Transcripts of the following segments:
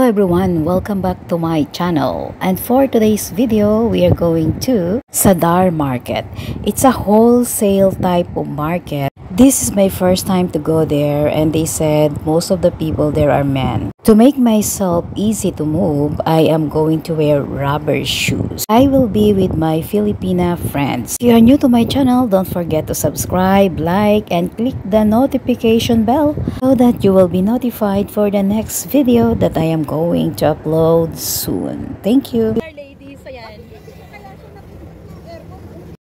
everyone, welcome back to my channel. And for today's video, we are going to Sadar Market. It's a wholesale type of market. This is my first time to go there, and they said most of the people there are men. To make myself easy to move, I am going to wear rubber shoes. I will be with my Filipina friends. If you are new to my channel, don't forget to subscribe, like, and click the notification bell so that you will be notified for the next video that I am going to upload soon. Thank you. Ladies, ayan.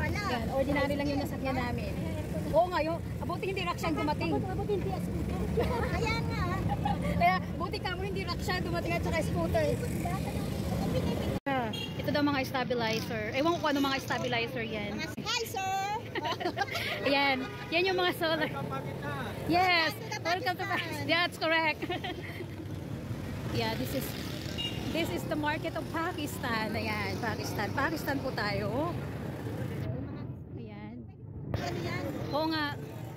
Yan, ordinary lang yung nasakyan namin. Oo nga, yung abuti hindi raksyan dumating. Ayan nga. Kaya buti ka mo hindi raksyan dumating at saka scooter. Ito daw mga stabilizer. Ewan ko kung ano mga stabilizer yan. Hi, sir! Ayan. Yan yung mga solar. Yes. Welcome to Pakistan. That's correct. Yeah, this is the market of Pakistan. Ayan, Pakistan. Pakistan po tayo. Ayan. Oo nga.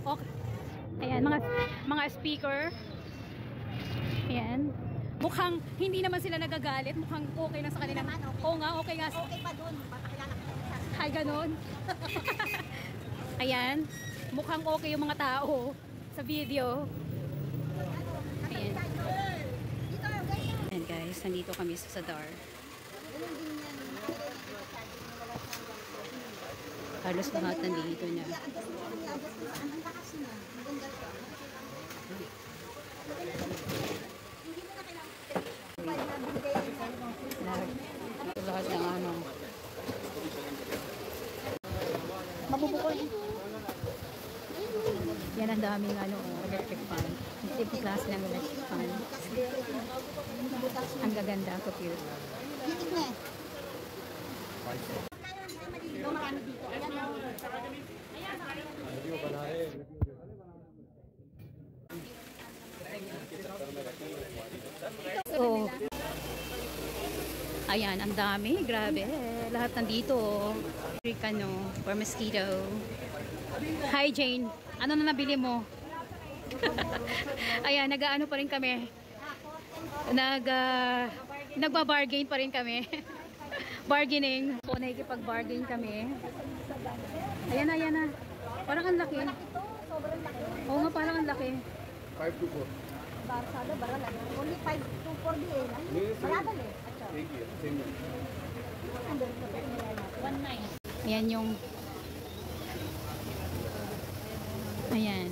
Okay. Ayan, mga speaker. Ayan. Mukhang hindi naman sila nagagalit. Mukhang okay lang sa kanila. Oo nga, okay nga. Okay pa dun. Ay, ganun. Ayan. Mukhang okay yung mga tao sa video. Ayan. Ayan guys, nandito kami sa Sadar. Halos lahat nandito na. Lahat ng ano. Mabubukol. Yan ang daming ano, electric fan. Different class ng electric fan. Ang gaganda ko cute. So, ayan, ang dami. Grabe. Lahat nandito. Africano or mosquito. Hi, Jane. Ano na nabili mo? Ayan, nag-ano pa rin kami. Nagba-bargain pa rin kami. Bargaining. So, nakikipag-bargain kami. Ayan na, ayan na. Parang ang laki. Oo nga, parang ang laki. 5 to 4. Barsada, barala. Only 5 to 4 di eh. Barala eh. Ayan yung ayan.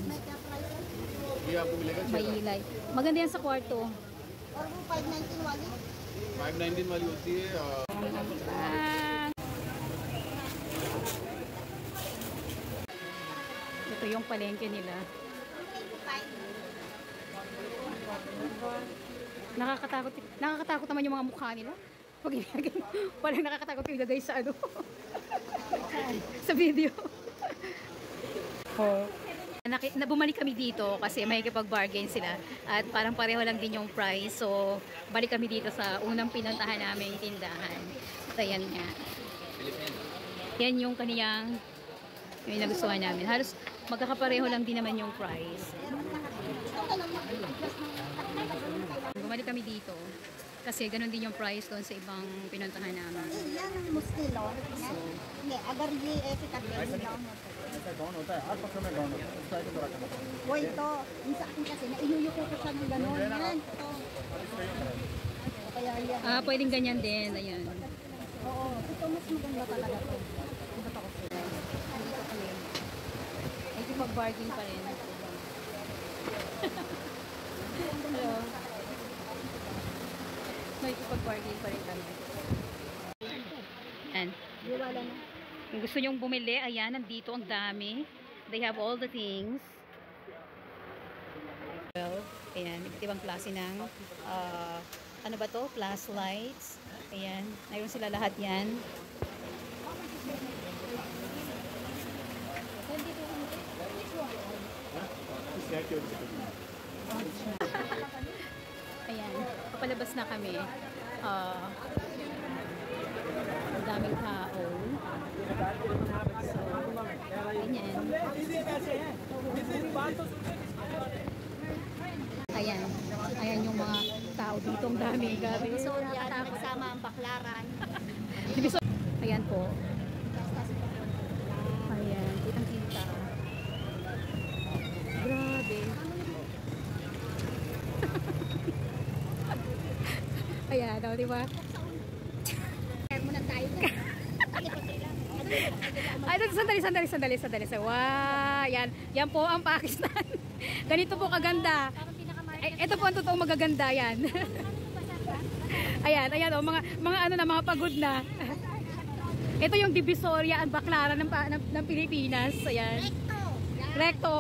May ilay. Maganda yan sa kwarto. Or 519 wali? 519 वाली होती है Ito yung palengke nila. Nakakatakot naman yung mga mukha nila. Pag ilagay, parang nakakatakot yung ilagay sa ano. Sa video. Bumalik kami dito kasi may kipag-bargain sila at parang pareho lang din yung price. So, balik kami dito sa unang pinuntahan namin tindahan. At ayan nga. Yan yung kaniyang yung nagustuhan namin. Halos magkakapareho lang din naman yung price. Bumalik kami dito kasi ganun din yung price doon sa ibang pinuntahan namin. Yan ang muskilo. Hindi, agar di efficacy down. Down होता है हर पक्ष में डाउन होता है उस साइड में रखना O ito, yung sa akin kasi, naiyuyuko ko siya ng gano'n. Yan, ito. Kaya yan. Pwedeng ganyan din. Ayan. Oo, ito mas maganda talaga ito. Ito ko sila. Dito kami. Ay, mag-bargain pa rin. Hello. May pag-bargain pa rin kami. Ayan. Wala na. Kung gusto nyong bumili, ayan, nandito ang dami. They have all the things. Well, ayan, iba't ibang klase ng ano ba to? Flashlights. Ayan, mayroon sila lahat yan. Ayan, papalabas na kami. Ang daming tao. So, ganyan. Ayan. Ayan yung mga tao tao dito. Ang dami. Grabe. So, yan, nagsama ang baklaran. Ayan po. Ayan. Kitang-kita. Grabe. Ayan, o, diba? Kaya muna tayo. Ay, sandali. Wow, yan po ang Pakistan. Ganito po kaganda. Ay, ito po ang totoong magaganda, yan. Ayan, o, mga pagod na. Ito yung Divisoria ang baklaran ng Pilipinas. Ayan. Recto.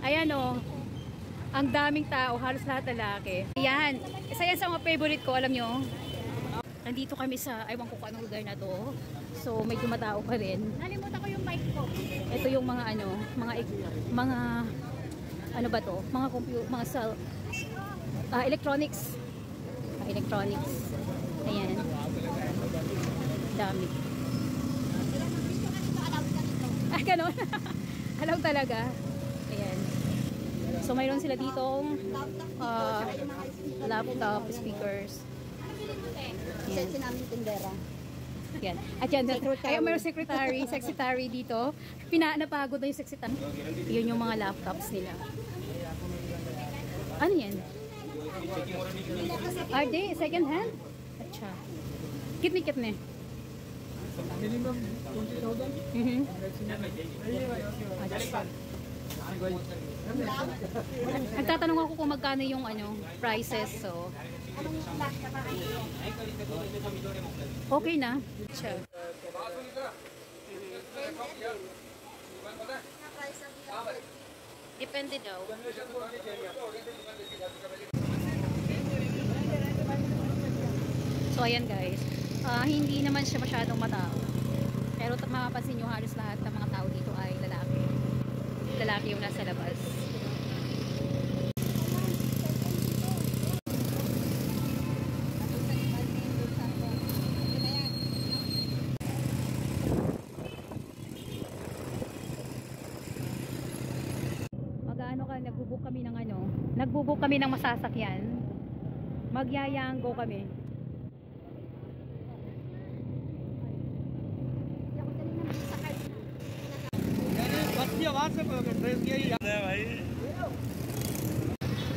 Ayan, o. Ang daming tao, halos lahat lalaki. Ayan, isa yan sa mga favorite ko, alam nyo. Nandito kami sa, aywan ko kung anong lugar na to. So, may dumatao pa rin. Nalimutan ko yung mic ko. Ito yung mga ano ba to? Mga computer, mga electronics. Electronics. Ayan. Dami. Ah, ganun. Alam talaga. Ayan. So, mayroon sila ditong laptop, speakers. Yan. Namin tindera. Yan. At yan, ay mayroon secretary dito. Napagod na yung secretary. Yun yung mga laptops nila. Ano yan? Are they second hand? Acha. Kitni. Minimum 20,000. Acha. Nagtatanong ako kung magkano yung prices. So, okay na. Acha. Depende daw. So, ayan guys. Hindi naman siya masyadong matao. Pero mapapansin nyo halos lahat ng mga tao dito ay lalaki. Lalaki yung nasa labas. Nagbubuk kami ng masasakyan. Magyayanggo kami.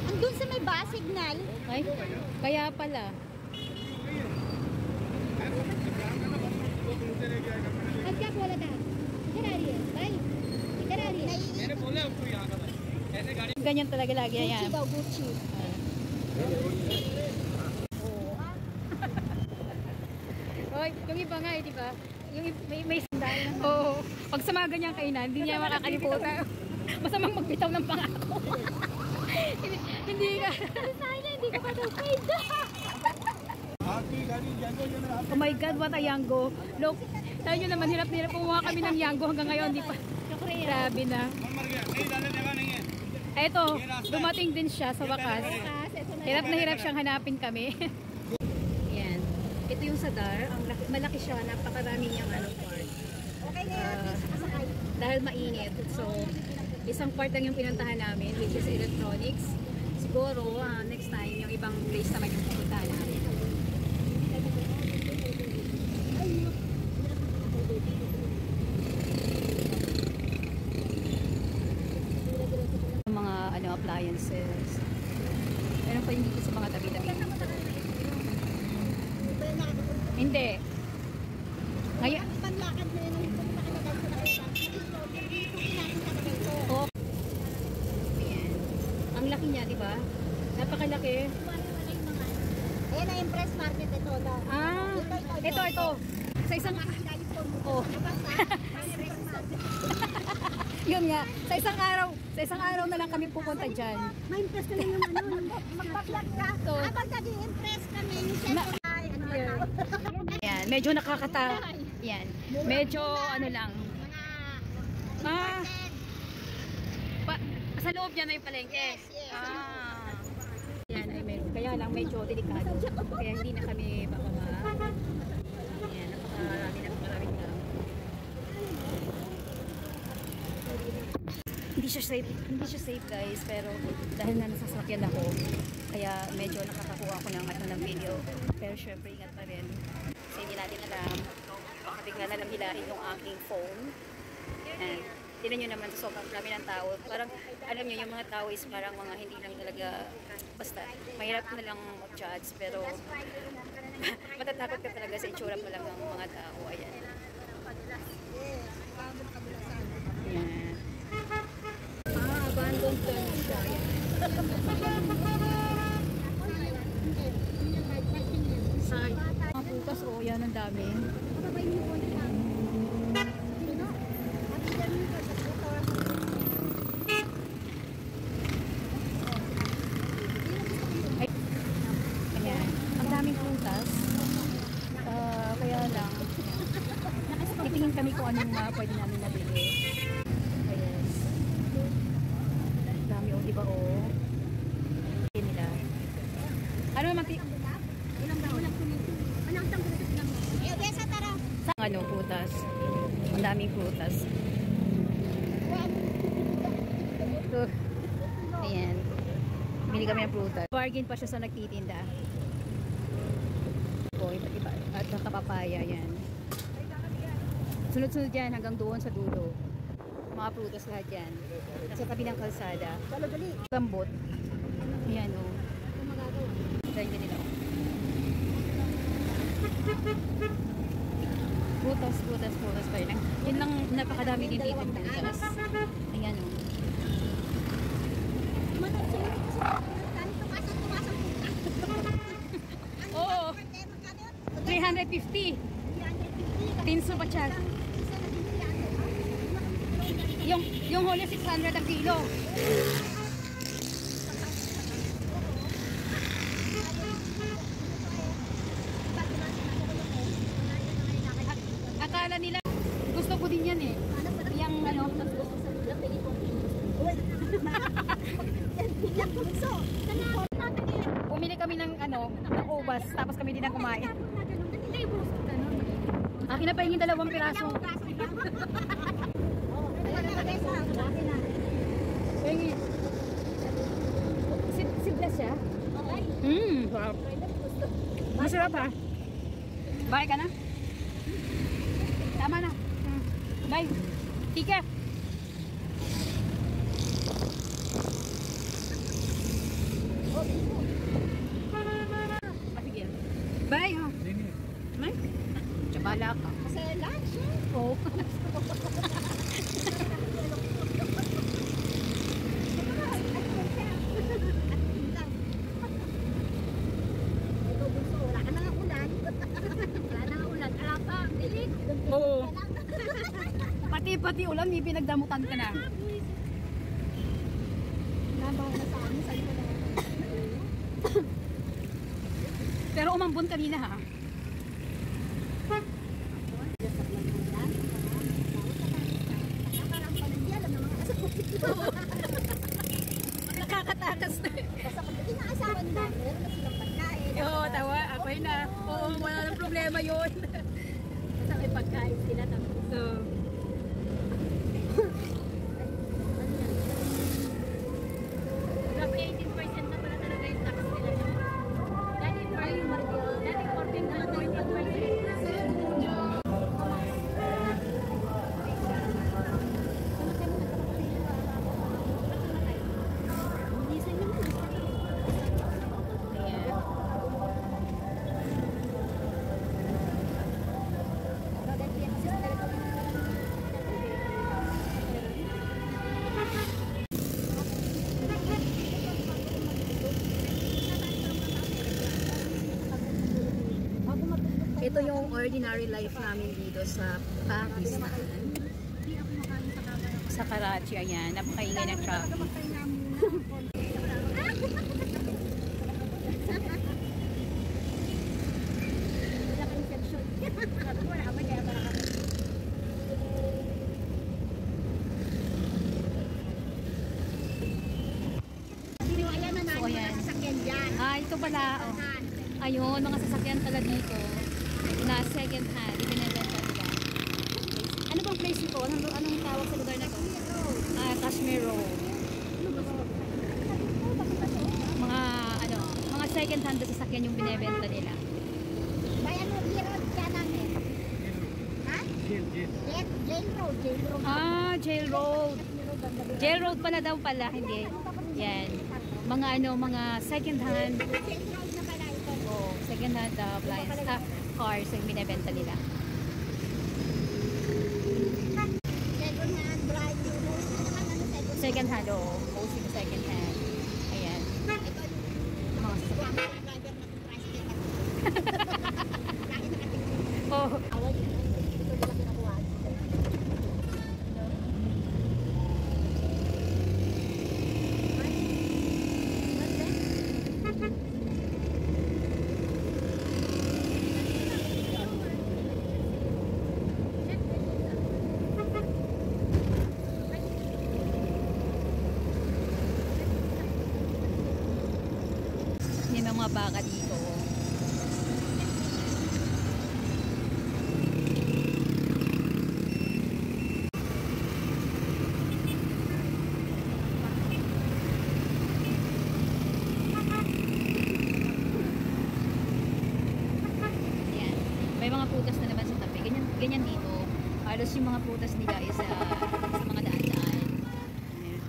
Andun sa may bus signal. Ay, kaya pala. क्या बोला था इधर आ रही है भाई इधर आ रही है मैंने बोला उसको यहाँ का ऐसे गाड़ी Ganyan talaga lagi yan. Gucci daw Gucci Oy, yung iba nga di ba? Yung may sandal na. Oo. Pag sa mga ganyang kainan, hindi niya makakalimutan. Masamang magbitaw ng pangako. Hindi ka. Sana hindi ko pa daw paid. Oh my God, what a Yango. Look, tayo nyo naman, hirap kumuha kami ng Yango hanggang ngayon. Di pa. Grabe na. Eto, dumating din siya sa wakas. Hirap na hirap siyang hanapin kami. Yan. Ito yung Sadar. Malaki siya. Napakarami niyang part. Okay na yan. Dahil mainit. So, isang part lang yung pinuntahan namin, which is electronics. Siguro, next time, yung ibang place naman yung pupuntahan namin. Mga appliances. Meron pa yung dito sa mga tabi-tabi. Hindi. Ngayon. Panlakad na yun. Oh. Ayan. Ang laki niya, di ba? Napakalaki. Ayan na yung press market ito. Ito. Sa isang... Oh. Yun nga. Sa isang araw na lang kami pupunta dyan. Ma-impress ka na yung magpaklat ka. So, Habang nag-i-impress kami, Ayan, medyo Yan. Medyo lang. Sa loob niya na yung palengke. Yes. Yan ay meron. Kaya lang medyo delikado. Kaya hindi na kami baka Ayan, maraming tao. hindi siya safe guys, pero dahil nga nasa sasakyan ako, kaya medyo nakakakuha ako ng video. Pero syempre ingat pa rin. Kasi hindi natin alam, baka bigla na lang hilahin yung aking phone. And tinan nyo naman sa sobrang dami ng tao. Parang alam nyo, yung mga tao is parang mga hindi lang talaga, basta mahirap na lang mag-judge, pero matatakot ka talaga sa itsura pa lang ng mga tao. Ayan. Ayan. Abandoned ka na siya. Mga putas, yan ang dami. Ayan. Ang daming prutas. Kaya lang, titingin kami kung anong pwede namin nabili. Ayan. Dami o, diba o? Nila. Ano naman ano, prutas. Ang daming prutas. So, ayan. Bili kami ng prutas. Bargain pa siya sa nagtitinda. O, iba. At nakapapaya, yan. Sunod-sunod yan hanggang doon sa dulo. Mga prutas lahat yan. Nasa tabi ng kalsada. Gambot. Ayan o. Dahil nila. Prutas pa rin. Yun lang, napakadami din dito prutas. Ayan o. Oo. 350. Tinso pa siya. Yung huli 600 ang kilo. Akala nila gusto ko din yan eh. Yang ano, bumili kami ng ano, ng ubas, tapos kami din ang kumain. Akin na pa yung 2 piraso. Sidlas siya? Sarap. Masarap ha? Bye ka na? Tama na. Bye. Tika. Sige. Bye ha. Bye. Tsabala ka. Kasi lunch eh. Oo. Oo. Pati ulam, may pinagdamutan ka na. Pero umambon kanina ha. Nakakatakas na. Inaasawa nila, meron na silang pagkain. Oo, tawa. Ako na. Oo, wala nang problema yun. Basta may pagkain sila tapos. So, Grabe, 18% na pala talaga yung tax nila. Dati 14 na 14%. ito yung ordinary life namin dito sa Pakistan. Sa Karachi, ayan. Napakaingay ng traffic. So, ayan. Ito pala. Oh. Ayun, mga sasakyan pala dito. Na second hand. Ibinenta nila. Ano bang place ito? Anong tawag sa lugar na ito? Cashmere roll. Mga ano, mga second hand na sasakyan yung binebenta nila. Bayan mo, G-Road ka namin. Ha? Jail. Jail Road. Jail Road. Jail Road pala daw pala, hindi. Yan. Mga ano, mga second hand. Jail Road na pala ito. Oh, second hand appliance, cars yung binebenta nila. Second hand, brand new. Second hand, oh. Mostly second hand. Ayan. Ito yung Mga driver na tricycle. Lagi nakatingin. oh. Awal yun. Ito nila pinakuha. May mga baka dito. Ayan. May mga putas na naman sa tabi. Ganyan dito. Halos yung mga putas nila is sa mga daan-daan. Ayan.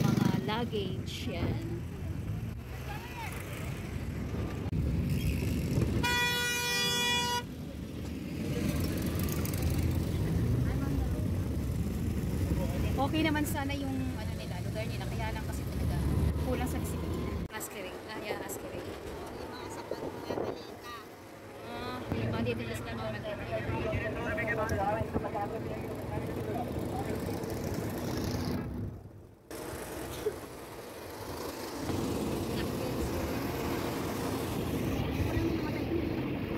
Mga luggage. Yan. Okay naman sana yung ano nila, lugar nila. Kaya lang kasi talaga kulang sa disiplina. Askering. Yeah, askering. Yung mga sapat mga balita. Yung mga details na mga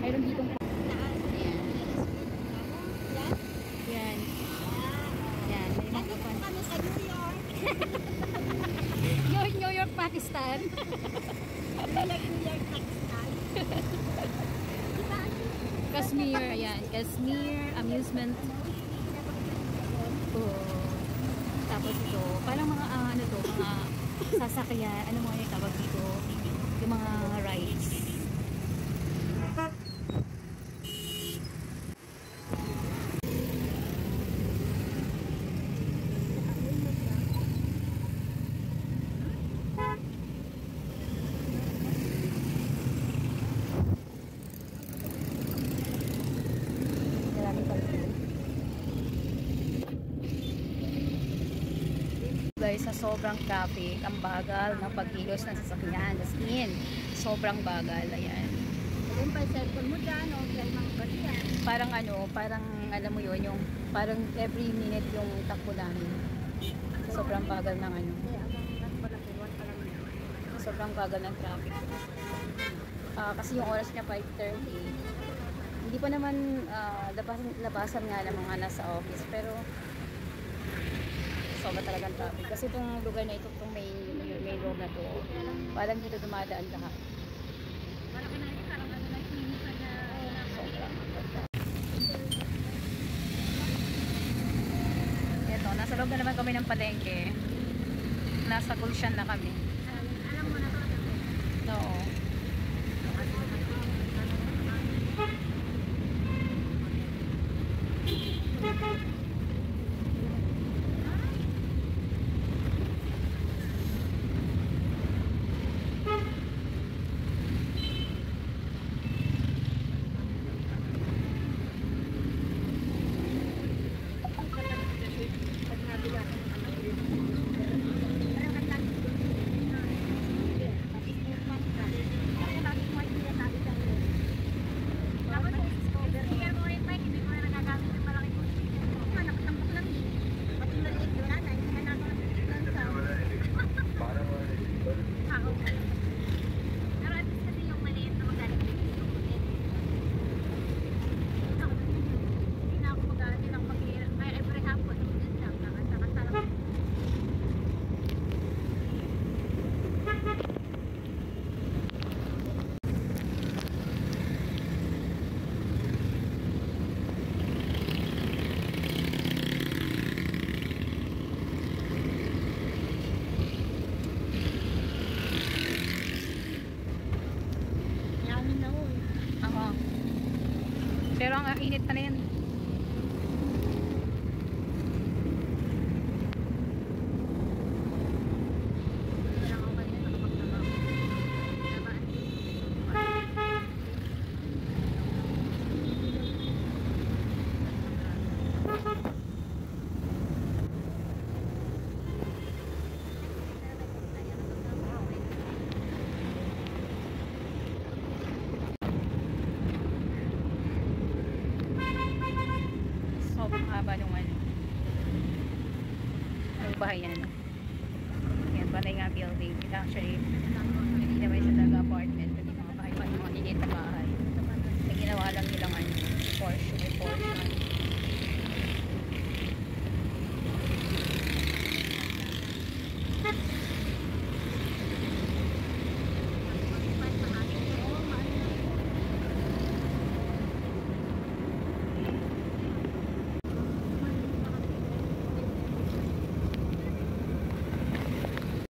mayroon ditong Ayan. Yan. Yan. May mga Nandito kapan. kami sa New York. New York, Pakistan. New York, Pakistan. Diba? Kashmir. Ayan. Kashmir Amusement. Oh. Tapos ito. Parang mga ano to. Mga sasakyan. Ano mga yung tawag dito? Yung mga rides. Guys, sa sobrang traffic, ang bagal ng pagkilos ng sasakyan. As in, sobrang bagal. Ayan. Kung pa cellphone mo dyan, o kaya mga bariyan. Parang ano, parang alam mo yun, yung parang every minute yung takbo namin. Sobrang bagal ng ano. Kaya ang palakiwan pa lang yun. Sobrang bagal ng traffic. Kasi yung oras niya 5:30. Hindi pa naman labasan nga ng mga nasa office. Pero sobra talagang traffic. Kasi itong lugar na ito, itong main road na to, parang dito dumadaan lahat. Sobra. Ito, nasa loob na naman kami ng palengke. Nasa Gulshan na kami. Alam mo na ito. Oo. Pero ang init pa na yan. Sobrang haba nung ano. Yung bahay yan. Yan, panay nga building. Actually,